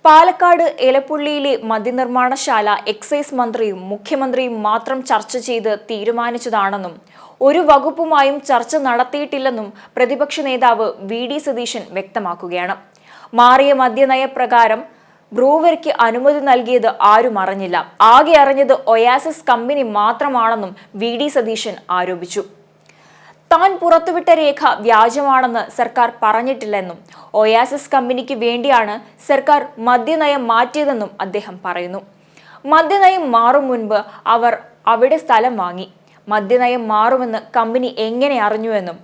Palakkad എലപ്പുള്ളിയിലെ മദ്യനിർമ്മാണശാല excise മന്ത്രിയും മുഖ്യമന്ത്രിയും മാത്രം ചർച്ച ചെയ്ത് തീരുമാനിച്ചതാണെന്നും ഒരു വകുപ്പുമായും ചർച്ച നടത്തിയിട്ടില്ലെന്നും പ്രതിപക്ഷ നേതാവ് വി.ഡി. സതീശൻ വ്യക്തമാക്കുകയാണ്. മാറിയ മദ്യനയപ്രകാരം ബ്രൂവറിക്ക് അനുമതി നൽകിയത് ആരും അറിഞ്ഞില്ല. ആകെ അറിഞ്ഞത് ഒയാസിസ് കമ്പനി മാത്രമാണെന്നും വി.ഡി. സതീശൻ ആരോപിച്ചു. താൻ പുറത്തുവിട്ട രേഖ വ്യാജമാണെന്ന് സർക്കാർ പറഞ്ഞിട്ടില്ലെന്നും ഒയാസിസ് കമ്പനിക്ക് വേണ്ടിയാണ് സർക്കാർ മദ്യനയം മാറ്റിയതെന്നും അദ്ദേഹം പറയുന്നു. മദ്യനയം മാറും മുൻപ് അവർ അവിടെ സ്ഥലം വാങ്ങി. മദ്യനയം മാറുമെന്ന് കമ്പനി എങ്ങനെ അറിഞ്ഞുവെന്നും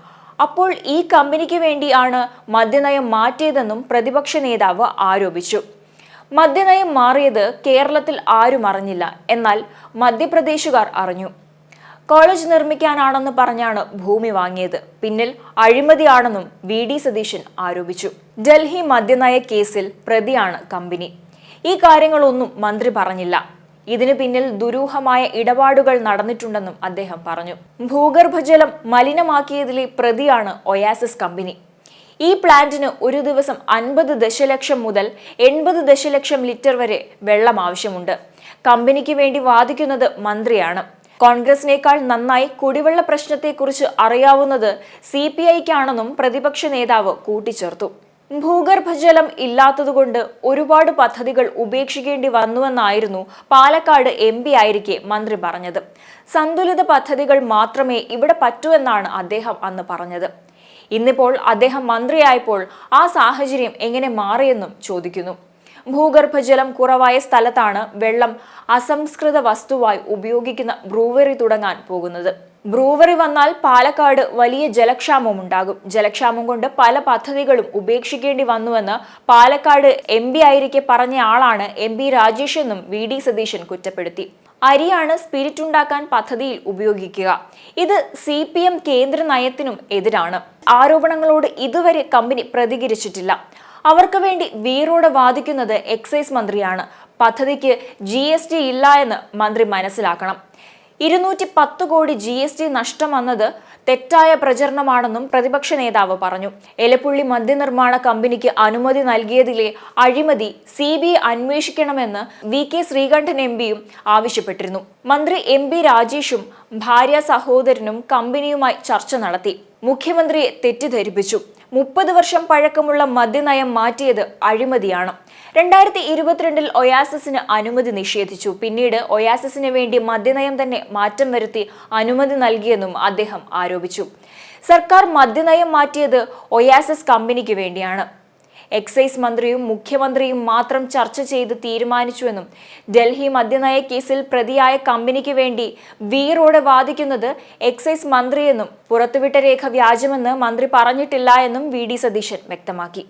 അപ്പോൾ ഈ കമ്പനിക്ക് വേണ്ടിയാണ് മദ്യനയം മാറ്റിയതെന്നും പ്രതിപക്ഷ നേതാവ് ആരോപിച്ചു. മദ്യനയം മാറിയത് കേരളത്തിൽ ആരും അറിഞ്ഞില്ല, എന്നാൽ മധ്യപ്രദേശുകാർ അറിഞ്ഞു. കോളേജ് നിർമ്മിക്കാനാണെന്ന് പറഞ്ഞാണ് ഭൂമി വാങ്ങിയത്. പിന്നിൽ അഴിമതിയാണെന്നും വി.ഡി. സതീശൻ ആരോപിച്ചു. ഡൽഹി മദ്യനയ കേസിൽ പ്രതിയാണ് കമ്പനി. ഈ കാര്യങ്ങളൊന്നും മന്ത്രി പറഞ്ഞില്ല. ഇതിനു പിന്നിൽ ദുരൂഹമായ ഇടപാടുകൾ നടന്നിട്ടുണ്ടെന്നും അദ്ദേഹം പറഞ്ഞു. ഭൂഗർഭജലം മലിനമാക്കിയതിലെ പ്രതിയാണ് ഒയാസിസ് കമ്പനി. ഈ പ്ലാന്റിന് ഒരു ദിവസം 50 ദശലക്ഷം മുതൽ 80 ദശലക്ഷം ലിറ്റർ വരെ വെള്ളം ആവശ്യമുണ്ട്. കമ്പനിക്ക് വേണ്ടി വാദിക്കുന്നത് മന്ത്രിയാണ്. കോൺഗ്രസിനേക്കാൾ നന്നായി കുടിവെള്ള പ്രശ്നത്തെക്കുറിച്ച് അറിയാവുന്നത് CPIക്കാണെന്നും പ്രതിപക്ഷ നേതാവ് കൂട്ടിച്ചേർത്തു. ഭൂഗർഭജലം ഇല്ലാത്തതുകൊണ്ട് ഒരുപാട് പദ്ധതികൾ ഉപേക്ഷിക്കേണ്ടി വന്നുവെന്നായിരുന്നു പാലക്കാട് MP ആയിരിക്കെ മന്ത്രി പറഞ്ഞത്. സന്തുലിത പദ്ധതികൾ മാത്രമേ ഇവിടെ പറ്റൂ എന്നാണ് അദ്ദേഹം അന്ന് പറഞ്ഞത്. ഇന്നിപ്പോൾ അദ്ദേഹം മന്ത്രിയായപ്പോൾ ആ സാഹചര്യം എങ്ങനെ മാറിയെന്നും ചോദിക്കുന്നു. ഭൂഗർഭജലം കുറവായ സ്ഥലത്താണ് വെള്ളം അസംസ്കൃത വസ്തുവായി ഉപയോഗിക്കുന്ന ബ്രൂവറി തുടങ്ങാൻ പോകുന്നത്. ബ്രൂവറി വന്നാൽ പാലക്കാട് വലിയ ജലക്ഷാമമുണ്ടാകും. ജലക്ഷാമം കൊണ്ട് പല പദ്ധതികളും ഉപേക്ഷിക്കേണ്ടി വന്നുവെന്ന് പാലക്കാട് MP ആയിരിക്കെ പറഞ്ഞ ആളാണ് MP രാജേഷ് എന്നും വി.ഡി. സതീശൻ കുറ്റപ്പെടുത്തി. അരിയാണ് സ്പിരിറ്റ് ഉണ്ടാക്കാൻ പദ്ധതിയിൽ ഉപയോഗിക്കുക. ഇത് CPM കേന്ദ്ര നയത്തിനും എതിരാണ്. ആരോപണങ്ങളോട് ഇതുവരെ കമ്പനി പ്രതികരിച്ചിട്ടില്ല. അവർക്ക് വേണ്ടി വീറോടെ വാദിക്കുന്നത് എക്സൈസ് മന്ത്രിയാണ്. പദ്ധതിക്ക് GST ഇല്ല എന്ന് മന്ത്രി മനസ്സിലാക്കണം. 210 കോടി GST നഷ്ടം വന്നത് തെറ്റായ പ്രചരണമാണെന്നും പ്രതിപക്ഷ നേതാവ് പറഞ്ഞു. എലപ്പുള്ളി മദ്യനിർമ്മാണ കമ്പനിക്ക് അനുമതി നൽകിയതിലെ അഴിമതി CBI അന്വേഷിക്കണമെന്ന് VK ശ്രീകണ്ഠൻ MPയും ആവശ്യപ്പെട്ടിരുന്നു. മന്ത്രി MP രാജേഷും ഭാര്യ സഹോദരനും കമ്പനിയുമായി ചർച്ച നടത്തി. മുഖ്യമന്ത്രിയെ തെറ്റിദ്ധരിപ്പിച്ചു. 30 വർഷം പഴക്കമുള്ള മദ്യനയം മാറ്റിയത് അഴിമതിയാണ്. 2022 ഒയാസിസിന് അനുമതി നിഷേധിച്ചു. പിന്നീട് ഒയാസിസിന് വേണ്ടി മദ്യനയം തന്നെ മാറ്റം വരുത്തി അനുമതി നൽകിയെന്നും അദ്ദേഹം ആരോപിച്ചു. സർക്കാർ മദ്യനയം മാറ്റിയത് ഒയാസിസ് കമ്പനിക്ക് വേണ്ടിയാണ്. എക്സൈസ് മന്ത്രിയും മുഖ്യമന്ത്രിയും മാത്രം ചർച്ച ചെയ്ത് തീരുമാനിച്ചുവെന്നും ഡൽഹി മദ്യനയ കേസിൽ പ്രതിയായ കമ്പനിക്ക് വേണ്ടി വീറോടെ വാദിക്കുന്നത് എക്സൈസ് മന്ത്രിയെന്നും പുറത്തുവിട്ട രേഖ വ്യാജമെന്ന് മന്ത്രി പറഞ്ഞിട്ടില്ല എന്നും വി.ഡി. സതീശൻ വ്യക്തമാക്കി.